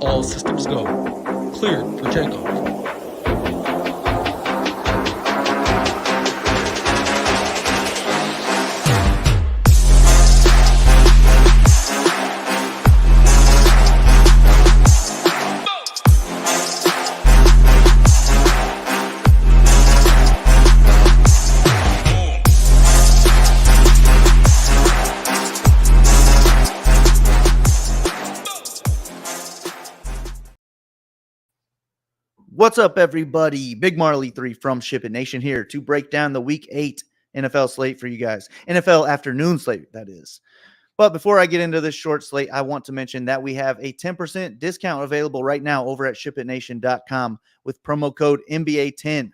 All systems go. Cleared for takeoff. What's up, everybody? Big Marley 3 from SHIPIT Nation here to break down the Week 8 NFL slate for you guys. NFL Afternoon Slate, that is. But before I get into this short slate, I want to mention that we have a 10% discount available right now over at SHIPITNation.com with promo code NBA10.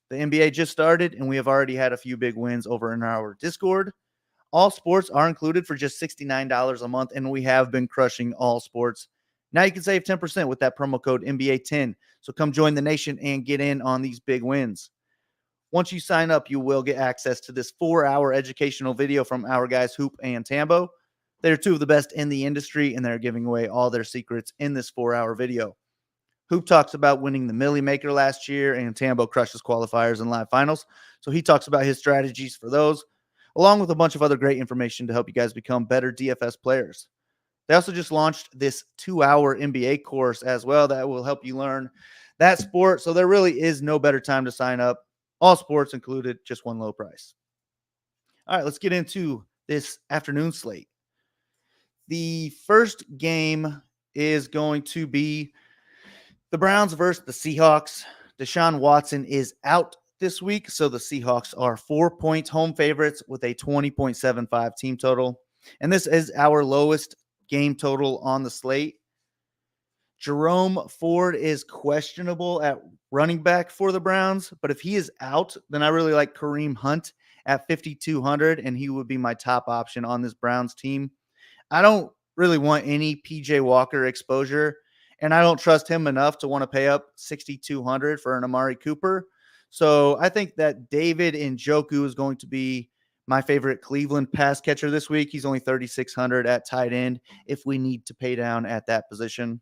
The NBA just started, and we have already had a few big wins over in our Discord. All sports are included for just $69 a month, and we have been crushing all sports. Now you can save 10% with that promo code NBA10. So come join the nation and get in on these big wins. Once you sign up, you will get access to this 4-hour educational video from our guys Hoop and Tambo. They're two of the best in the industry, and they're giving away all their secrets in this 4-hour video. Hoop talks about winning the Millie Maker last year, and Tambo crushes qualifiers and live finals. So he talks about his strategies for those, along with a bunch of other great information to help you guys become better DFS players. They also just launched this 2-hour NBA course as well that will help you learn that sport. So there really is no better time to sign up. All sports included, just one low price. All right, let's get into this afternoon slate. The first game is going to be the Browns versus the Seahawks. Deshaun Watson is out this week, so the Seahawks are 4-point home favorites with a 20.75 team total. And this is our lowest game total on the slate. Jerome Ford is questionable at running back for the Browns, but if he is out, then I really like Kareem Hunt at 5,200, and he would be my top option on this Browns team. I don't really want any PJ Walker exposure, and I don't trust him enough to want to pay up 6,200 for an Amari Cooper. So I think that David Njoku is going to be my favorite Cleveland pass catcher this week. He's only 3,600 at tight end if we need to pay down at that position.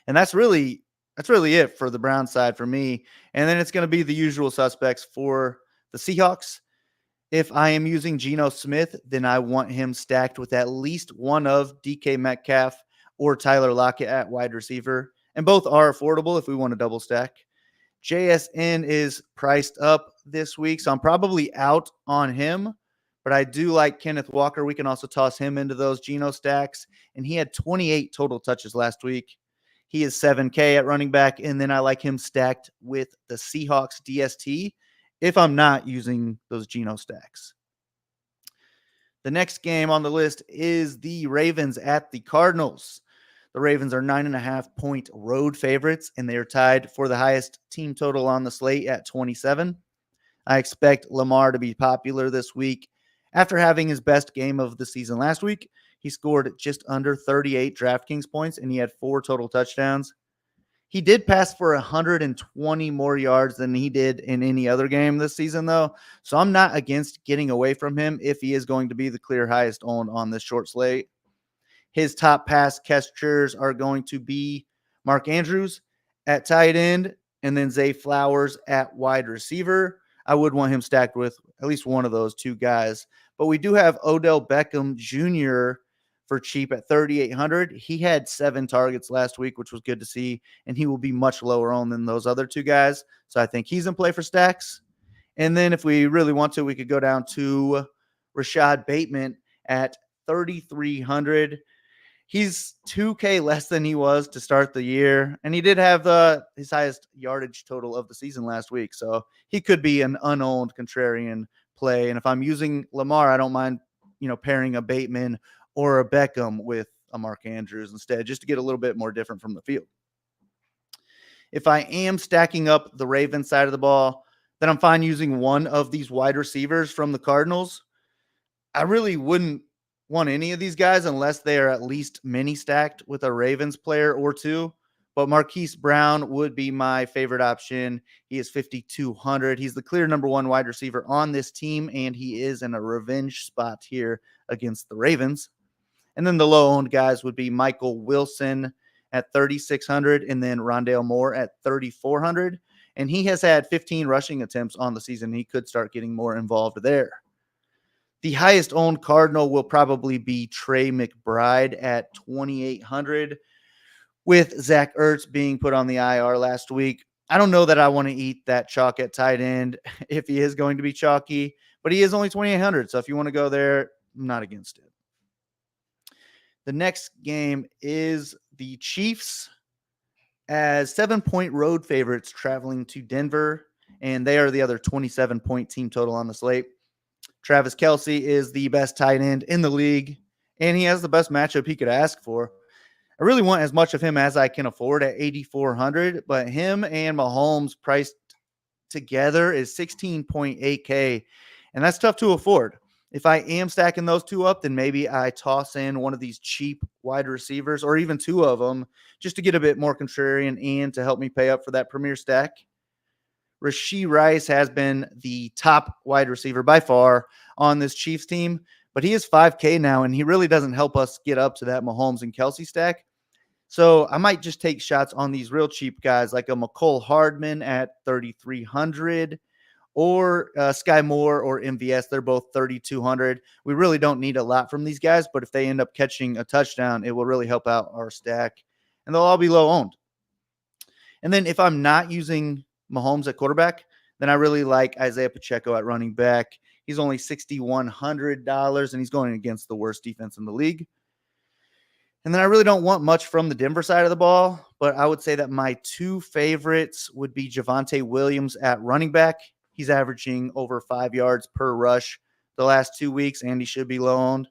And that's really it for the Brown side for me. And then it's going to be the usual suspects for the Seahawks. If I am using Geno Smith, then I want him stacked with at least one of DK Metcalf or Tyler Lockett at wide receiver. And both are affordable if we want to double stack. JSN is priced up this week, so I'm probably out on him, but I do like Kenneth Walker. We can also toss him into those Geno stacks, and he had 28 total touches last week. He is 7K at running back, and then I like him stacked with the Seahawks DST if I'm not using those Geno stacks. The next game on the list is the Ravens at the Cardinals. The Ravens are 9.5-point road favorites, and they are tied for the highest team total on the slate at 27. I expect Lamar to be popular this week. After having his best game of the season last week, he scored just under 38 DraftKings points, and he had 4 total touchdowns. He did pass for 120 more yards than he did in any other game this season, though. So I'm not against getting away from him if he is going to be the clear highest owned on this short slate. His top pass catchers are going to be Mark Andrews at tight end and then Zay Flowers at wide receiver. I would want him stacked with at least one of those two guys. But we do have Odell Beckham Jr. for cheap at 3,800. He had 7 targets last week, which was good to see, and he will be much lower owned than those other two guys. So I think he's in play for stacks. And then if we really want to, we could go down to Rashad Bateman at 3,300. He's 2K less than he was to start the year, and he did have his highest yardage total of the season last week, so he could be an unowned contrarian play. And if I'm using Lamar, I don't mind, pairing a Bateman or a Beckham with a Mark Andrews instead, just to get a little bit more different from the field. If I am stacking up the Ravens side of the ball, then I'm fine using one of these wide receivers from the Cardinals. I really wouldn't want any of these guys unless they are at least mini stacked with a Ravens player or two. But Marquise Brown would be my favorite option. He is 5,200. He's the clear number 1 wide receiver on this team, and he is in a revenge spot here against the Ravens. And then the low-owned guys would be Michael Wilson at 3,600 and then Rondale Moore at 3,400. And he has had 15 rushing attempts on the season. He could start getting more involved there. The highest owned Cardinal will probably be Trey McBride at 2,800, with Zach Ertz being put on the IR last week. I don't know that I want to eat that chalk at tight end if he is going to be chalky, but he is only 2,800. So if you want to go there, I'm not against it. The next game is the Chiefs as 7-point road favorites traveling to Denver, and they are the other 27-point team total on the slate. Travis Kelce is the best tight end in the league, and he has the best matchup he could ask for. I really want as much of him as I can afford at 8,400, but him and Mahomes priced together is 16.8K, and that's tough to afford. If I am stacking those two up, then maybe I toss in one of these cheap wide receivers or even two of them just to get a bit more contrarian and to help me pay up for that premier stack. Rashee Rice has been the top wide receiver by far on this Chiefs team, but he is 5K now, and he really doesn't help us get up to that Mahomes and Kelce stack. So I might just take shots on these real cheap guys like a McCole Hardman at 3,300 or Sky Moore or MVS. They're both 3,200. We really don't need a lot from these guys, but if they end up catching a touchdown, it will really help out our stack, and they'll all be low owned. And then if I'm not using Mahomes at quarterback, then I really like Isaiah Pacheco at running back. He's only $6,100, and he's going against the worst defense in the league. And then I really don't want much from the Denver side of the ball, but I would say that my two favorites would be Javonte Williams at running back. He's averaging over 5 yards per rush the last 2 weeks, and he should be low owned.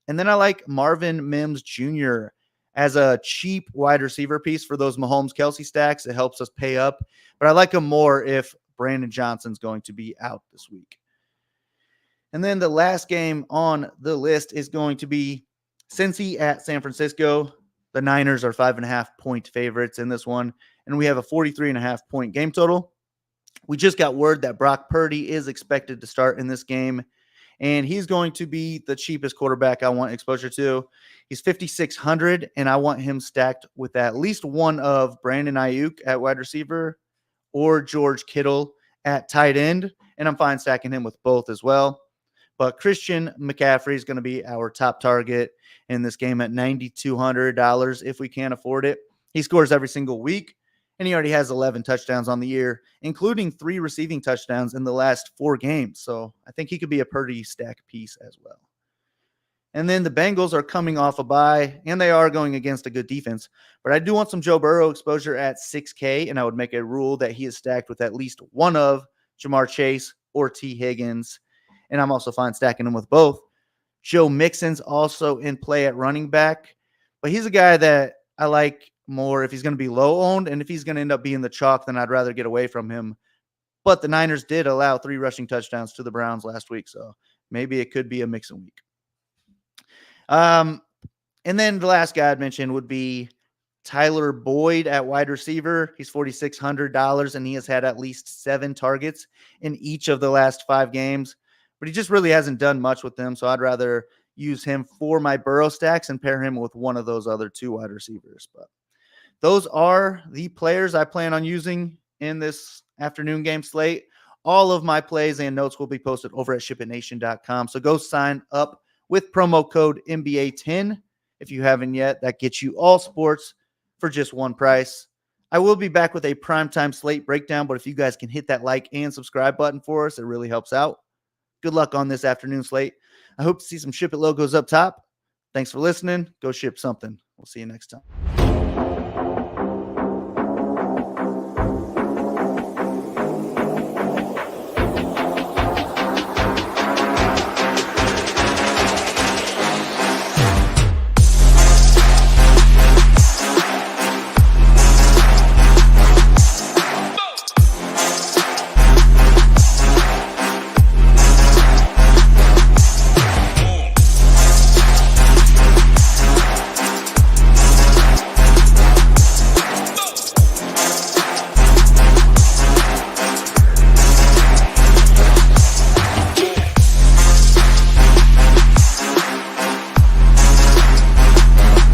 And then I like Marvin Mims Jr. as a cheap wide receiver piece for those Mahomes Kelce stacks. It helps us pay up, but I like him more if Brandon Johnson's going to be out this week. And then the last game on the list is going to be Cincy at San Francisco. The Niners are 5.5-point favorites in this one, and we have a 43.5-point game total. We just got word that Brock Purdy is expected to start in this game, and he's going to be the cheapest quarterback I want exposure to. He's 5,600, and I want him stacked with at least one of Brandon Ayuk at wide receiver or George Kittle at tight end, and I'm fine stacking him with both as well. But Christian McCaffrey is going to be our top target in this game at $9,200 if we can't afford it. He scores every single week, and he already has 11 touchdowns on the year, including 3 receiving touchdowns in the last 4 games. So I think he could be a Purdy stack piece as well. And then the Bengals are coming off a bye, and they are going against a good defense. But I do want some Joe Burrow exposure at 6K, and I would make a rule that he is stacked with at least one of Jamar Chase or T. Higgins. And I'm also fine stacking him with both. Joe Mixon's also in play at running back, but he's a guy that I like more if he's going to be low owned, and if he's going to end up being the chalk, then I'd rather get away from him. But the Niners did allow 3 rushing touchdowns to the Browns last week, so maybe it could be a Mixon week. And then the last guy I'd mention would be Tyler Boyd at wide receiver. He's $4,600, and he has had at least 7 targets in each of the last 5 games. But he just really hasn't done much with them, so I'd rather use him for my Burrow stacks and pair him with one of those other 2 wide receivers. But those are the players I plan on using in this afternoon game slate. All of my plays and notes will be posted over at SHIPITNation.com, so go sign up with promo code NBA10 if you haven't yet. That gets you all sports for just one price. I will be back with a primetime slate breakdown, but if you guys can hit that like and subscribe button for us, it really helps out. Good luck on this afternoon slate. I hope to see some Ship It logos up top. Thanks for listening. Go ship something. We'll see you next time.